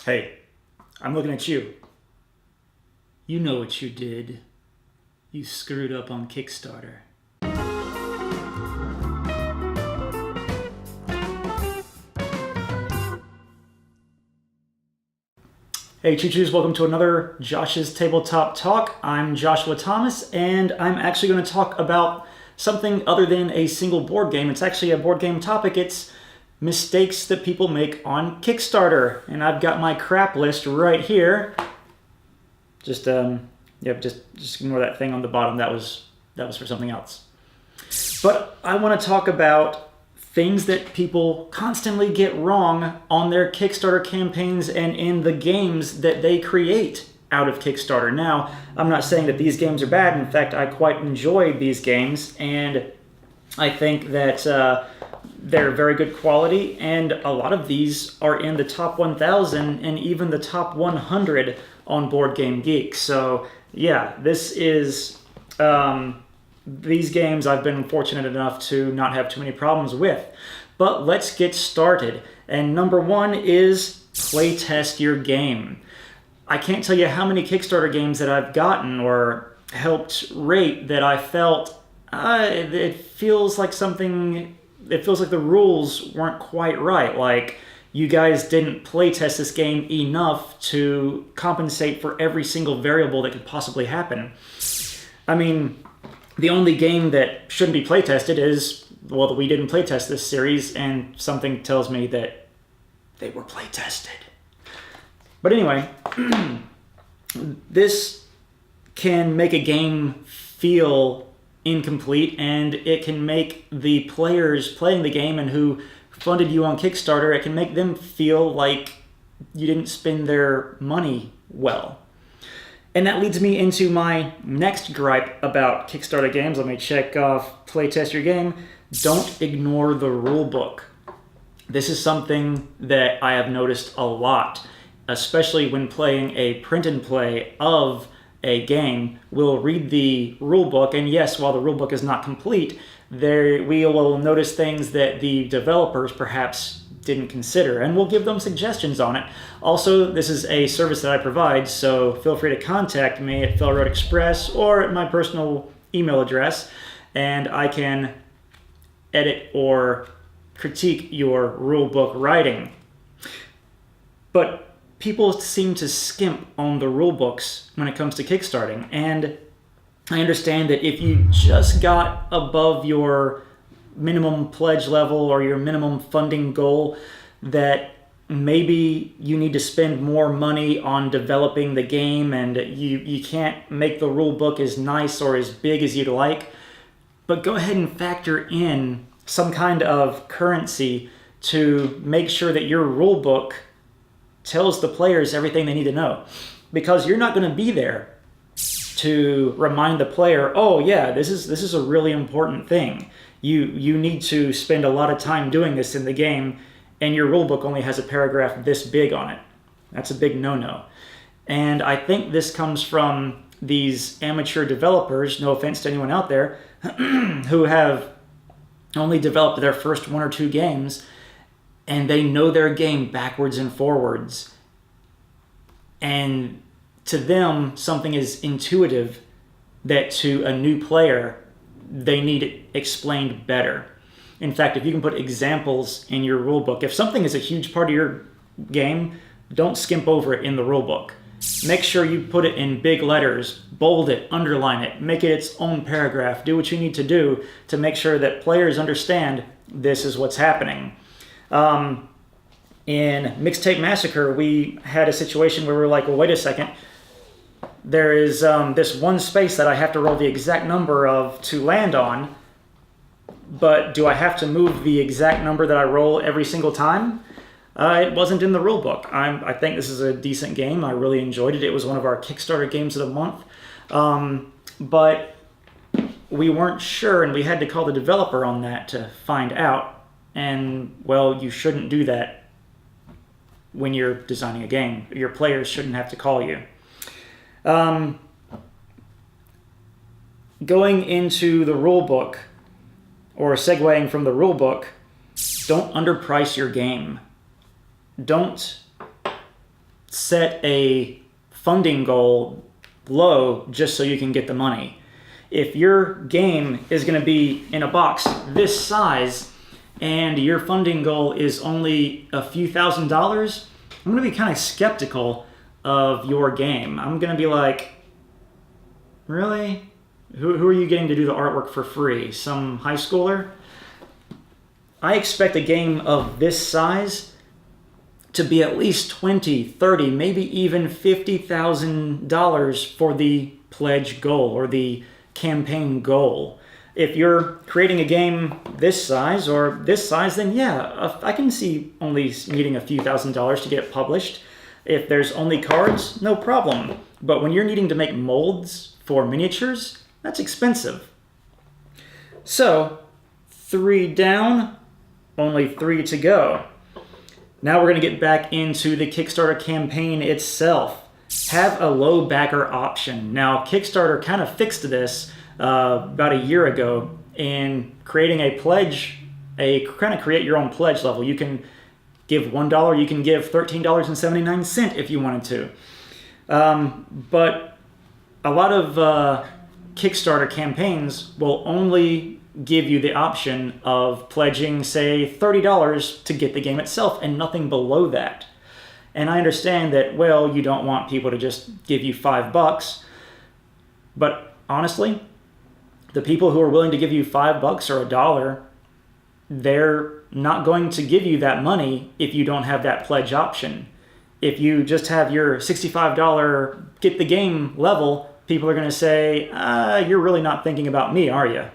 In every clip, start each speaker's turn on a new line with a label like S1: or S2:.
S1: Hey, I'm looking at you. You know what you did. You screwed up on Kickstarter. Hey Choo-Choos, welcome to another Josh's Tabletop Talk. I'm Joshua Thomas, and I'm actually going to talk about something other than a single board game. It's actually a board game topic. It's mistakes that people make on Kickstarter. And I've got my crap list right here. Just ignore that thing on the bottom. That was for something else. But I want to talk about things that people constantly get wrong on their Kickstarter campaigns and in the games that they create out of Kickstarter. Now, I'm not saying that these games are bad. In fact, I quite enjoy these games, and I think that they're very good quality, and a lot of these are in the top 1,000 and even the top 100 on Board Game Geek. So yeah, this is these games I've been fortunate enough to not have too many problems with. But let's get started. And number one is playtest your game. I can't tell you how many Kickstarter games that I've gotten or helped rate that I felt it feels like the rules weren't quite right. Like, you guys didn't playtest this game enough to compensate for every single variable that could possibly happen. I mean, the only game that shouldn't be playtested is, well, we didn't playtest this series, and something tells me that they were playtested. But anyway, this can make a game feel incomplete, and it can make the players playing the game and who funded you on Kickstarter, it can make them feel like you didn't spend their money well. And that leads me into my next gripe about Kickstarter games. Let me check off playtest your game. Don't ignore the rule book. This is something that I have noticed a lot, especially when playing a print and play of a game. We'll read the rule book, and yes, while the rule book is not complete, we will notice things that the developers perhaps didn't consider, and we'll give them suggestions on it. Also, this is a service that I provide, so feel free to contact me at Felroad Express or at my personal email address, and I can edit or critique your rulebook writing. But people seem to skimp on the rule books when it comes to kickstarting, and I understand that if you just got above your minimum pledge level or your minimum funding goal, that maybe you need to spend more money on developing the game, and you can't make the rule book as nice or as big as you'd like. But go ahead and factor in some kind of currency to make sure that your rule book tells the players everything they need to know. Because you're not going to be there to remind the player, oh yeah, this is a really important thing. You need to spend a lot of time doing this in the game, and your rulebook only has a paragraph this big on it. That's a big no-no. And I think this comes from these amateur developers, no offense to anyone out there, who have only developed their first one or two games, and they know their game backwards and forwards. And to them, something is intuitive that to a new player, they need it explained better. In fact, if you can put examples in your rulebook, if something is a huge part of your game, don't skimp over it in the rulebook. Make sure you put it in big letters, bold it, underline it, make it its own paragraph. Do what you need to do to make sure that players understand this is what's happening. In Mixtape Massacre, we had a situation where we were like, well, wait a second. There is this one space that I have to roll the exact number of to land on, but do I have to move the exact number that I roll every single time? It wasn't in the rule book. I think this is a decent game. I really enjoyed it. It was one of our Kickstarter games of the month. But we weren't sure, and we had to call the developer on that to find out. And, well, you shouldn't do that when you're designing a game. Your players shouldn't have to call you. Going into the rule book, or segueing from the rule book, don't underprice your game. Don't set a funding goal low just so you can get the money. If your game is going to be in a box this size and your funding goal is only a few $1,000s, I'm going to be kind of skeptical of your game. I'm going to be like, really? Who are you getting to do the artwork for free? Some high schooler? I expect a game of this size to be at least $20, $30, maybe even $50,000 for the pledge goal or the campaign goal. If you're creating a game this size or this size, then yeah, I can see only needing a few $1,000s to get it published. If there's only cards, no problem. But when you're needing to make molds for miniatures, that's expensive. So, 3 down, only 3 to go. Now we're going to get back into the Kickstarter campaign itself. Have a low backer option. Now, Kickstarter kind of fixed this about a year ago in creating a pledge, kind of create your own pledge level. You can give $1, you can give $13.79 if you wanted to. But a lot of Kickstarter campaigns will only give you the option of pledging, say, $30 to get the game itself and nothing below that. And I understand that, well, you don't want people to just give you $5, but honestly, the people who are willing to give you $5 or $1, they're not going to give you that money if you don't have that pledge option. If you just have your $65 get the game level, people are going to say, you're really not thinking about me, are you?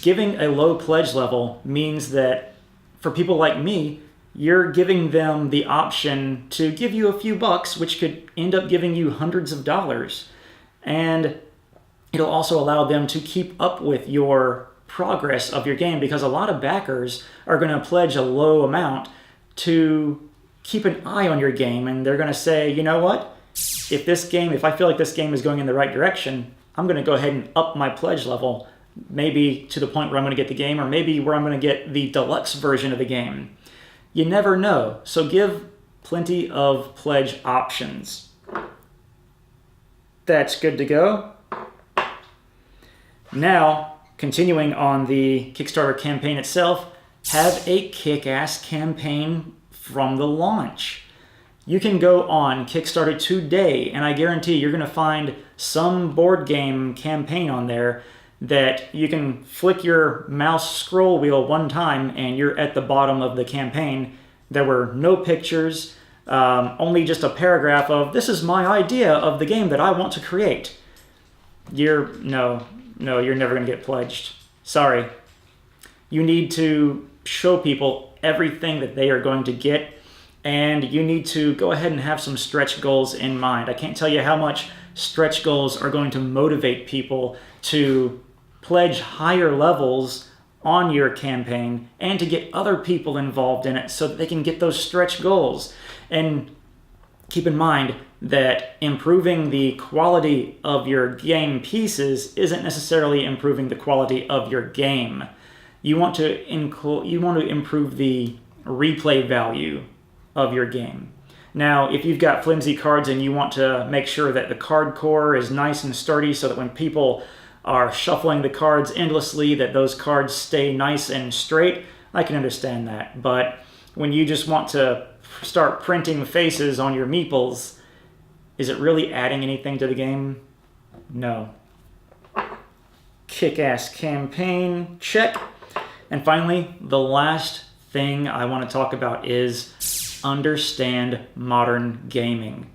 S1: Giving a low pledge level means that for people like me, you're giving them the option to give you a few bucks, which could end up giving you hundreds of dollars. And it'll also allow them to keep up with your progress of your game, because a lot of backers are going to pledge a low amount to keep an eye on your game, and they're going to say, you know what? If I feel like this game is going in the right direction, I'm going to go ahead and up my pledge level, maybe to the point where I'm going to get the game, or maybe where I'm going to get the deluxe version of the game. You never know. So give plenty of pledge options. That's good to go. Now, continuing on the Kickstarter campaign itself, have a kick-ass campaign from the launch. You can go on Kickstarter today, and I guarantee you're going to find some board game campaign on there that you can flick your mouse scroll wheel one time and you're at the bottom of the campaign. There were no pictures, only just a paragraph of, this is my idea of the game that I want to create. You're never going to get pledged. Sorry. You need to show people everything that they are going to get, and you need to go ahead and have some stretch goals in mind. I can't tell you how much stretch goals are going to motivate people to pledge higher levels on your campaign and to get other people involved in it so that they can get those stretch goals. And keep in mind that improving the quality of your game pieces isn't necessarily improving the quality of your game. You want to improve the replay value of your game. Now, if you've got flimsy cards and you want to make sure that the card core is nice and sturdy so that when people are shuffling the cards endlessly, that those cards stay nice and straight, I can understand that. But when you just want to start printing faces on your meeples, is it really adding anything to the game? No. Kick-ass campaign, check. And finally, the last thing I want to talk about is understand modern gaming.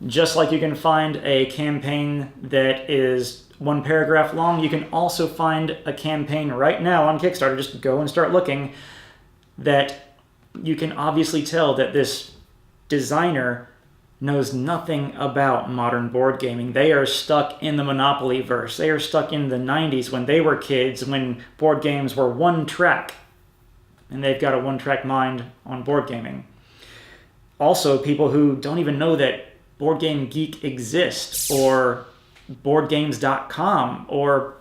S1: Just like you can find a campaign that is one paragraph long, you can also find a campaign right now on Kickstarter, just go and start looking, that you can obviously tell that this designer knows nothing about modern board gaming. They are stuck in the Monopoly verse. They are stuck in the 90s when they were kids, when board games were one track, and they've got a one-track mind on board gaming. Also, people who don't even know that Board Game Geek exists, or BoardGames.com, or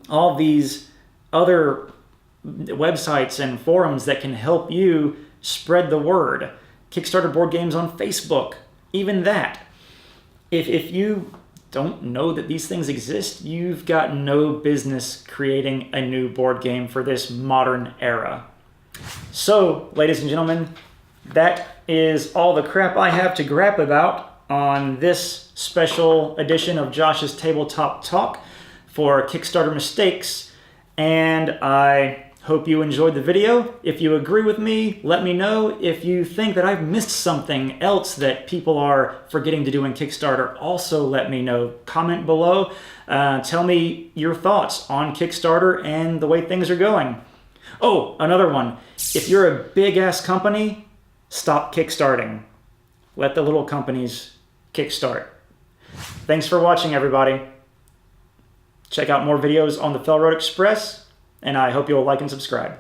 S1: all these other websites and forums that can help you spread the word. Kickstarter board games on Facebook, even that. If you don't know that these things exist, you've got no business creating a new board game for this modern era. So, ladies and gentlemen, that is all the crap I have to grap about on this special edition of Josh's Tabletop Talk for Kickstarter mistakes, and I hope you enjoyed the video. If you agree with me, let me know. If you think that I've missed something else that people are forgetting to do in Kickstarter, also let me know. Comment below. Tell me your thoughts on Kickstarter and the way things are going. Oh, another one. If you're a big-ass company, stop kickstarting. Let the little companies kickstart. Thanks for watching, everybody. Check out more videos on the Fell Road Express, and I hope you'll like and subscribe.